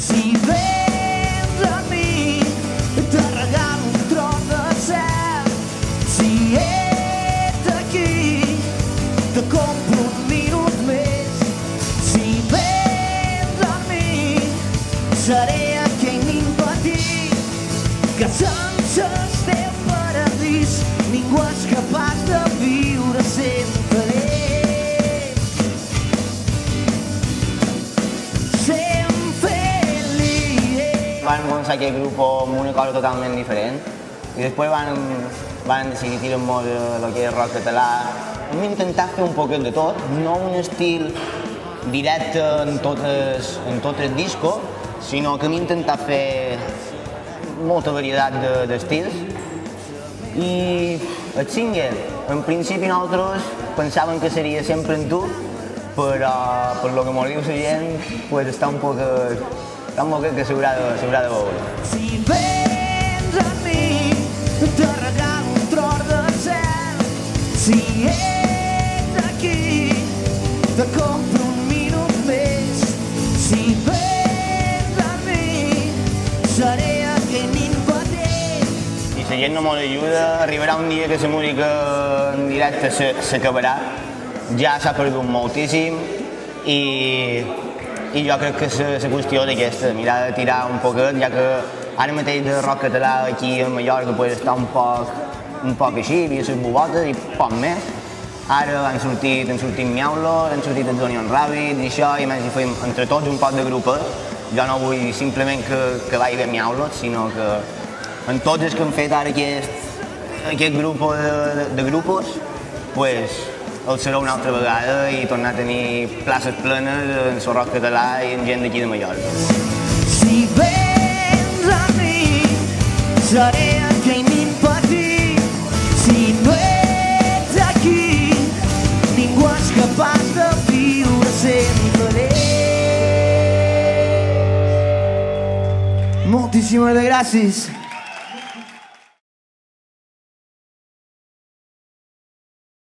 Si vens a mi, te regalo un tros de cel. Si ets aquí, te compro un minut més. Si vens a mi, seré aquell nin petit que sense el teu paradís ningú és capaç de viure sense ell. Sent feliç. Van començar aquest grup amb una cosa totalment diferent i després van decidir tirar molt el que és rock català. Hem intentat fer un poquet de tot, no un estil directe en tot el disco, sinó que hem intentat fer molta varietat d'estils. I el single, en principi nosaltres pensàvem que seria sempre en tu, però per lo que mos diu la gent, pues està un poquet que s'haurà de veure. Si vens a mi, te regalo un tros de cel. Si ets aquí, te compro un minut més. Si vens a mi, seré aquell nin petit. Si la gent no mos ajuda, arribarà un dia que la música en directe s'acabarà. Ja s'ha perdut moltíssim i jo crec que la qüestió és aquesta, mirar de tirar un poquet, ja que ara mateix de rock català aquí a Mallorca pues, està un poc així, hi havia les bobotes i poc més. Ara han sortit Miaulo, han sortit els Onion Rabbit i això, i més hi fem entre tots un poc de grupet. Jo no vull simplement que vagi bé Miaulo, sinó que en tots els que han fet ara aquest grup de grupos, pues, el serà una altra vegada i tornar a tenir places plenes en el rock català i en gent d'aquí de Mallorca. Si vens a mi, seré aquell nin petit. Si no ets aquí, ningú és capaç de viure sense ell. Moltíssimes gràcies.